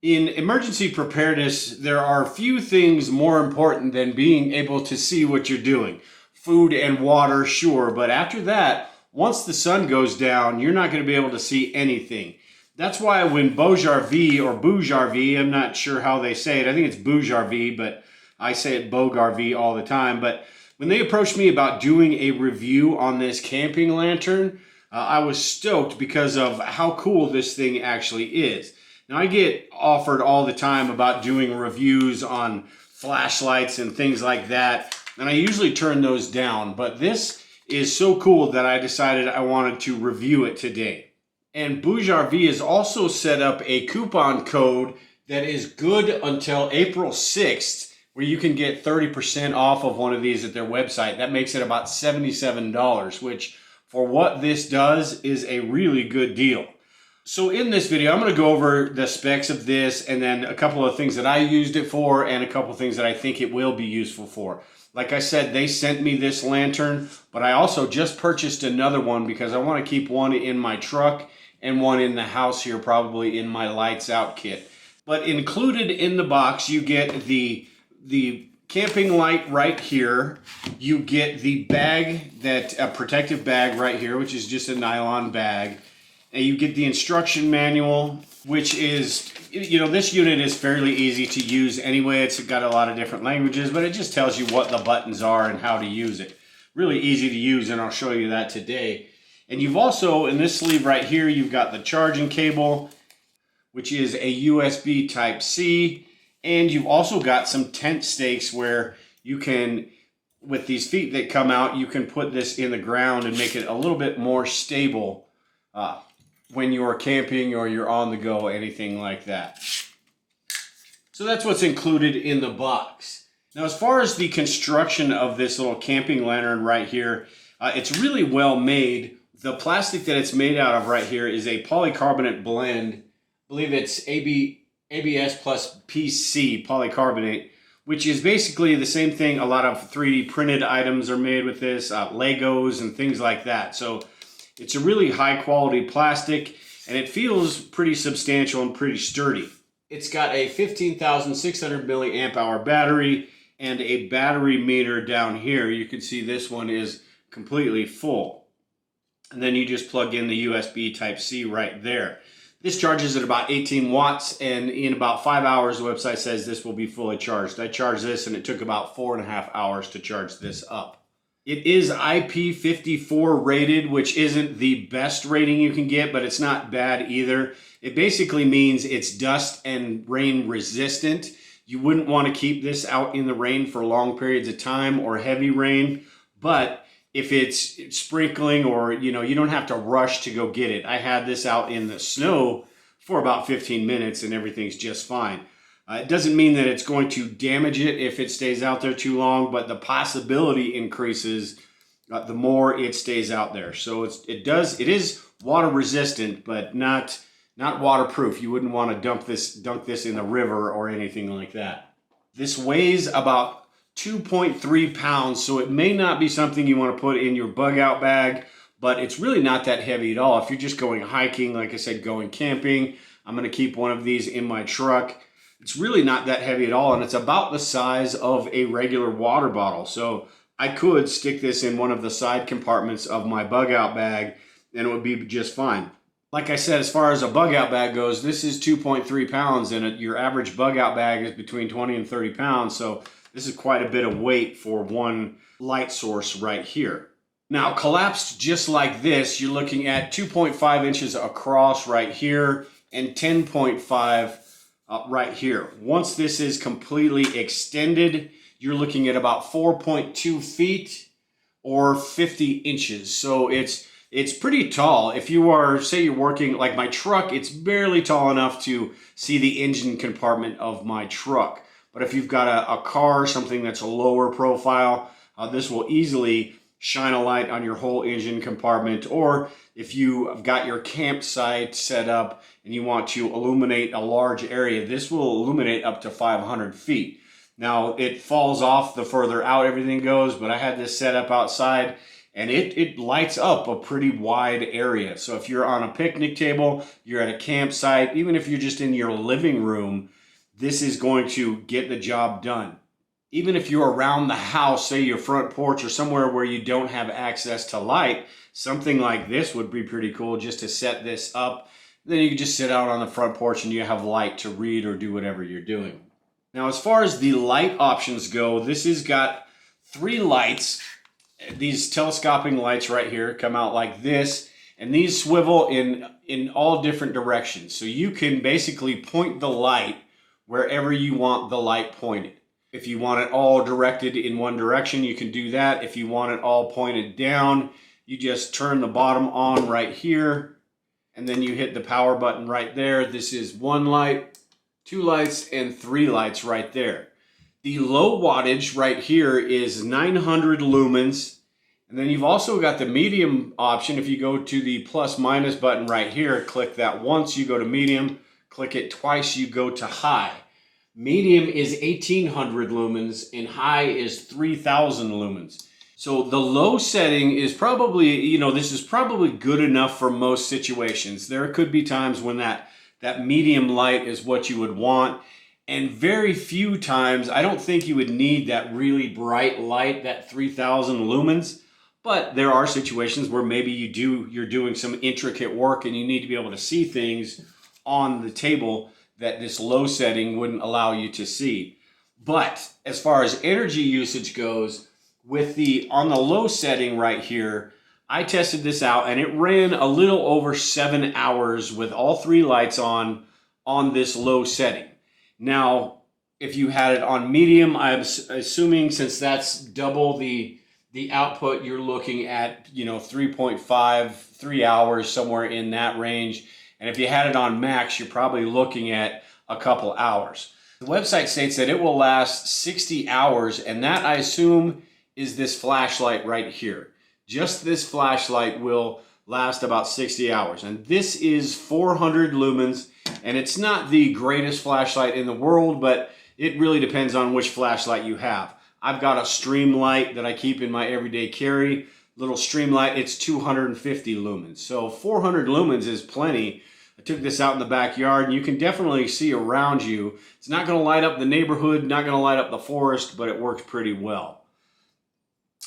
In emergency preparedness, there are few things more important than being able to see what you're doing. Food and water, sure, but after that, once the sun goes down, you're not going to be able to see anything. That's why when BougeRV or BougeRV, I'm not sure how they say it, I think it's BougeRV, but I say it BoughRV all the time. But when they approached me about doing a review on this camping lantern, I was stoked because of how cool this thing actually is. Now, I get offered all the time about doing reviews on flashlights and things like that, and I usually turn those down, but this is so cool that I decided I wanted to review it today. And BougeRV has also set up a coupon code that is good until April 6th, where you can get 30% off of one of these at their website. That makes it about $77, which for what this does is a really good deal. So in this video, I'm going to go over the specs of this and then a couple of things that I used it for and a couple of things that I think it will be useful for. Like I said, they sent me this lantern, but I also just purchased another one because I want to keep one in my truck and one in the house here, probably in my lights out kit. But included in the box, you get the camping light right here. You get the bag, a protective bag right here, which is just a nylon bag. And you get the instruction manual, which is, this unit is fairly easy to use anyway. It's got a lot of different languages, but it just tells you what the buttons are and how to use it. Really easy to use, and I'll show you that today. And you've also, in this sleeve right here, you've got the charging cable, which is a USB Type-C. And you've also got some tent stakes where you can, with these feet that come out, you can put this in the ground and make it a little bit more stable when you're camping or you're on the go, anything like that. So that's what's included in the box. Now, as far as the construction of this little camping lantern right here, it's really well made. The plastic that it's made out of right here is a polycarbonate blend. I believe it's ABS plus PC polycarbonate, which is basically the same thing. A lot of 3D printed items are made with this, Legos and things like that. So it's a really high quality plastic, and it feels pretty substantial and pretty sturdy. It's got a 15,600 milliamp hour battery and a battery meter down here. You can see this one is completely full. And then you just plug in the USB Type-C right there. This charges at about 18 watts, and in about 5 hours, the website says this will be fully charged. I charged this, and it took about 4.5 hours to charge this up. It is IP54 rated, which isn't the best rating you can get, but it's not bad either. It basically means it's dust and rain resistant. You wouldn't want to keep this out in the rain for long periods of time or heavy rain, but if it's sprinkling or, you don't have to rush to go get it. I had this out in the snow for about 15 minutes and everything's just fine. It doesn't mean that it's going to damage it if it stays out there too long, but the possibility increases the more it stays out there. So it is water resistant, but not waterproof. You wouldn't want to dunk this in the river or anything like that. This weighs about 2.3 pounds, so it may not be something you want to put in your bug out bag, but it's really not that heavy at all. If you're just going hiking, like I said, going camping, I'm going to keep one of these in my truck. It's really not that heavy at all, and it's about the size of a regular water bottle. So I could stick this in one of the side compartments of my bug out bag, and it would be just fine. Like I said, as far as a bug out bag goes, this is 2.3 pounds, and your average bug out bag is between 20 and 30 pounds. So this is quite a bit of weight for one light source right here. Now, collapsed just like this, you're looking at 2.5 inches across right here and 10.5 right here. Once this is completely extended, you're looking at about 4.2 feet or 50 inches. So it's pretty tall. If you are, say you're working, like my truck, it's barely tall enough to see the engine compartment of my truck. But if you've got a car, something that's a lower profile, this will easily shine a light on your whole engine compartment. Or if you've got your campsite set up and you want to illuminate a large area, this will illuminate up to 500 feet. Now, it falls off the further out everything goes, but I had this set up outside, and it lights up a pretty wide area. So if you're on a picnic table, you're at a campsite, even if you're just in your living room, this is going to get the job done. Even if you're around the house, say your front porch or somewhere where you don't have access to light, something like this would be pretty cool just to set this up. Then you can just sit out on the front porch and you have light to read or do whatever you're doing. Now, as far as the light options go, this has got 3 lights. These telescoping lights right here come out like this, and these swivel in all different directions. So you can basically point the light wherever you want the light pointed. If you want it all directed in one direction, you can do that. If you want it all pointed down, you just turn the bottom on right here, and then you hit the power button right there. This is 1 light, 2 lights, and 3 lights right there. The low wattage right here is 900 lumens. And then you've also got the medium option. If you go to the plus minus button right here, click that once, you go to medium, click it twice, you go to high. Medium is 1800 lumens and high is 3000 lumens. So the low setting is probably, this is probably good enough for most situations. There could be times when that medium light is what you would want. And very few times, I don't think you would need that really bright light, that 3000 lumens. But there are situations where maybe you're doing some intricate work and you need to be able to see things on the table that this low setting wouldn't allow you to see. But as far as energy usage goes, on the low setting right here, I tested this out and it ran a little over 7 hours with all 3 lights on this low setting. Now, if you had it on medium, I'm assuming since that's double the output, you're looking at 3.5, 3 hours, somewhere in that range. And if you had it on max, you're probably looking at a couple hours. The website states that it will last 60 hours, and that, I assume, is this flashlight right here. Just this flashlight will last about 60 hours. And this is 400 lumens, and it's not the greatest flashlight in the world, but it really depends on which flashlight you have. I've got a stream light that I keep in my everyday carry. Little stream light, it's 250 lumens. So 400 lumens is plenty. I took this out in the backyard and you can definitely see around you. It's not gonna light up the neighborhood, not gonna light up the forest, but it works pretty well.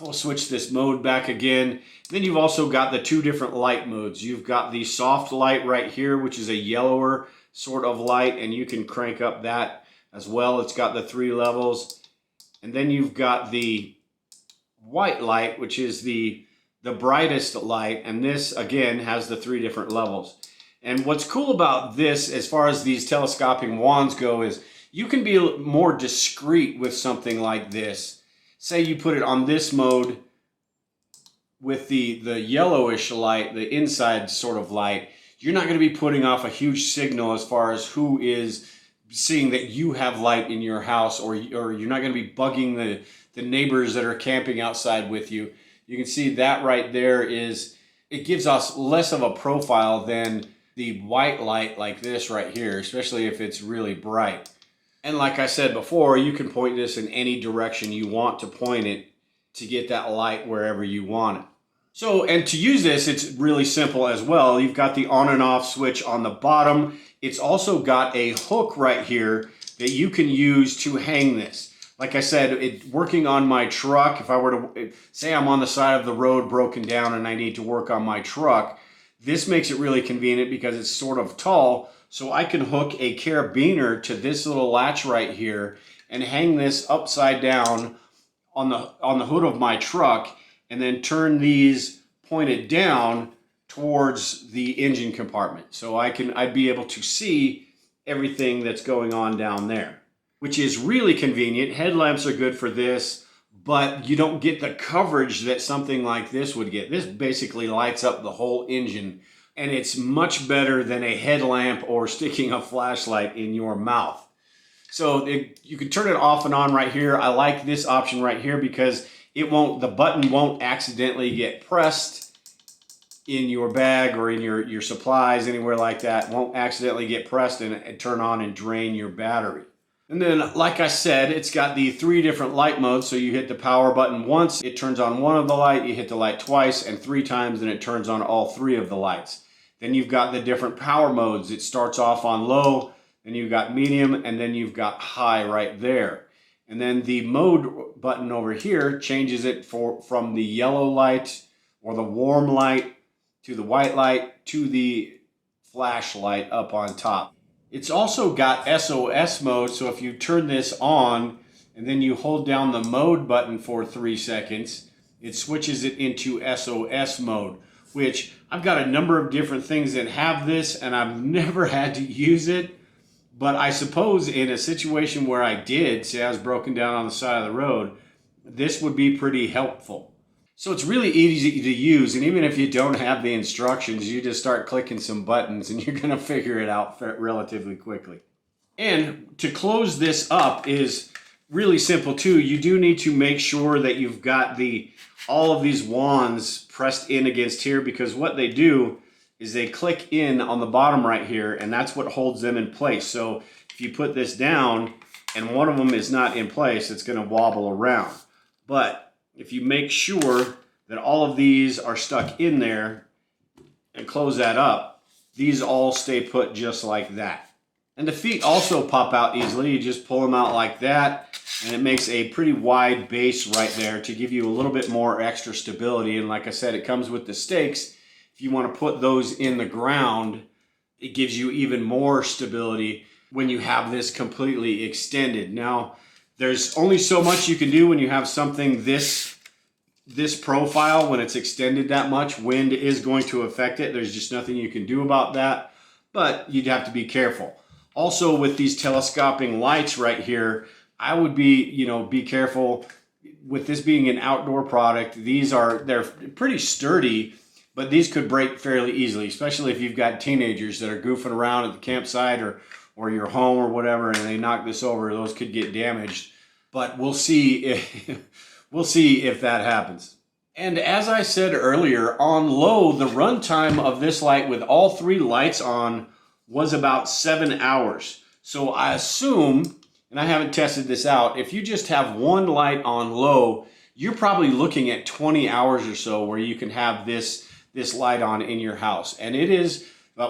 I'll switch this mode back again. Then you've also got the 2 different light modes. You've got the soft light right here, which is a yellower sort of light, and you can crank up that as well. It's got the 3 levels. And then you've got the white light, which is the brightest light, and this again has the 3 different levels. And what's cool about this, as far as these telescoping wands go, is you can be more discreet with something like this. Say you put it on this mode with the yellowish light, the inside sort of light, you're not going to be putting off a huge signal as far as who is seeing that you have light in your house, or you're not going to be bugging the neighbors that are camping outside with you. You can see that right there it gives us less of a profile than the white light like this right here, especially if it's really bright. And like I said before, you can point this in any direction you want to point it to get that light wherever you want it. So, and to use this, it's really simple as well. You've got the on and off switch on the bottom. It's also got a hook right here that you can use to hang this. Like I said, working on my truck, if I were to, say I'm on the side of the road broken down and I need to work on my truck, this makes it really convenient because it's sort of tall, so I can hook a carabiner to this little latch right here and hang this upside down on the hood of my truck, and then turn these pointed down towards the engine compartment. So I'd be able to see everything that's going on down there, which is really convenient. Headlamps are good for this, but you don't get the coverage that something like this would get. This basically lights up the whole engine, and it's much better than a headlamp or sticking a flashlight in your mouth. So you can turn it off and on right here. I like this option right here because the button won't accidentally get pressed in your bag or in your supplies, anywhere like that. It won't accidentally get pressed and turn on and drain your battery. And then, like I said, it's got the 3 different light modes. So you hit the power button once, it turns on one of the light, you hit the light twice and 3 times, and it turns on all 3 of the lights. Then you've got the different power modes. It starts off on low, then you've got medium, and then you've got high right there. And then the mode button over here changes it from the yellow light or the warm light to the white light to the flashlight up on top. It's also got SOS mode, so if you turn this on and then you hold down the mode button for 3 seconds, it switches it into SOS mode, which I've got a number of different things that have this and I've never had to use it. But I suppose in a situation where I did, say I was broken down on the side of the road, this would be pretty helpful. So it's really easy to use, and even if you don't have the instructions, you just start clicking some buttons and you're going to figure it out relatively quickly. And to close this up is really simple too. You do need to make sure that you've got all of these wands pressed in against here, because what they do is they click in on the bottom right here, and that's what holds them in place. So if you put this down and one of them is not in place, it's going to wobble around. But if you make sure that all of these are stuck in there and close that up, these all stay put just like that. And the feet also pop out easily. You just pull them out like that, and it makes a pretty wide base right there to give you a little bit more extra stability. And like I said, it comes with the stakes. If you want to put those in the ground, it gives you even more stability when you have this completely extended. Now, there's only so much you can do when you have something this profile. When it's extended that much, wind is going to affect it. There's just nothing you can do about that, but you'd have to be careful. Also, with these telescopic lights right here, I would be careful with this being an outdoor product. They're pretty sturdy, but these could break fairly easily, especially if you've got teenagers that are goofing around at the campsite or your home or whatever, and they knock this over. Those could get damaged, but we'll see if that happens. And as I said earlier, on low, the runtime of this light with all 3 lights on was about 7 hours. So I assume, and I haven't tested this out, if you just have one light on low, you're probably looking at 20 hours or so where you can have this light on in your house. And it is,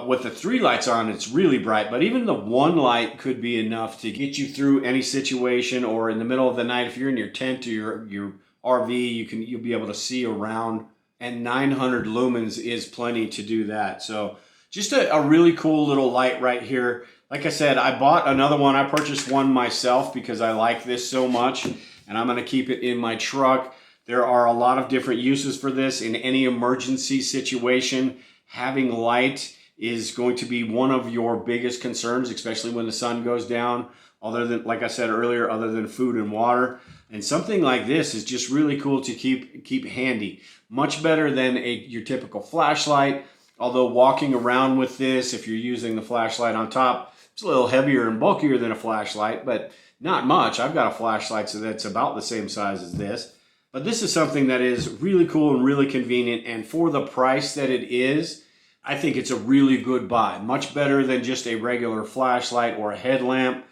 with the 3 lights on, it's really bright, but even the one light could be enough to get you through any situation, or in the middle of the night, if you're in your tent or your RV, you'll be able to see around, and 900 lumens is plenty to do that. So just a really cool little light right here. Like I said, I bought another one. I purchased one myself because I like this so much, and I'm going to keep it in my truck. There are a lot of different uses for this. In any emergency situation, having light is going to be one of your biggest concerns, especially when the sun goes down, other than, like I said earlier, other than food and water. And something like this is just really cool to keep handy. Much better than your typical flashlight. Although walking around with this, if you're using the flashlight on top, it's a little heavier and bulkier than a flashlight, but not much. I've got a flashlight that's about the same size as this. But this is something that is really cool and really convenient, and for the price that it is, I think it's a really good buy. Much better than just a regular flashlight or a headlamp.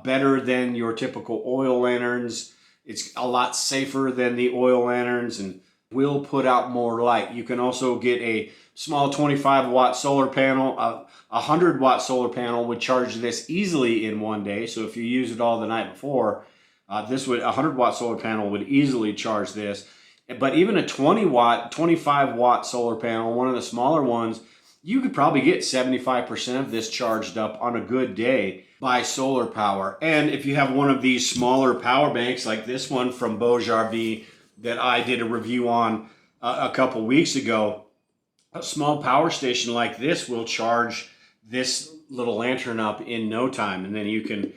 Better than your typical oil lanterns. It's a lot safer than the oil lanterns and will put out more light. You can also get a small 25-watt solar panel. A 100-watt solar panel would charge this easily in one day. So if you use it all the night before, a 100-watt solar panel would easily charge this. But even a 25-watt solar panel, one of the smaller ones, you could probably get 75% of this charged up on a good day by solar power. And if you have one of these smaller power banks like this one from BougeRV that I did a review on a couple weeks ago, a small power station like this will charge this little lantern up in no time. And then you can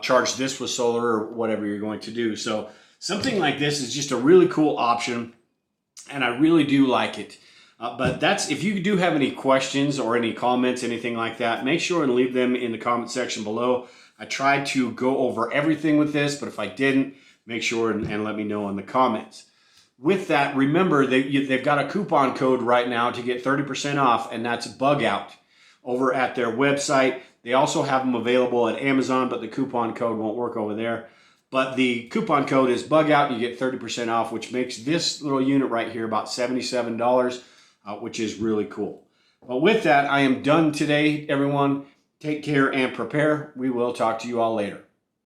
charge this with solar or whatever you're going to do. So something like this is just a really cool option, and I really do like it. But if you do have any questions or any comments, anything like that, make sure and leave them in the comment section below. I tried to go over everything with this, but if I didn't, make sure and let me know in the comments. With that, remember they've got a coupon code right now to get 30% off, and that's bug out. over at their website. They also have them available at Amazon, but the coupon code won't work over there. But the coupon code is BUGOUT. You get 30% off, which makes this little unit right here about $77, which is really cool. But with that, I am done today, everyone. Take care and prepare. We will talk to you all later.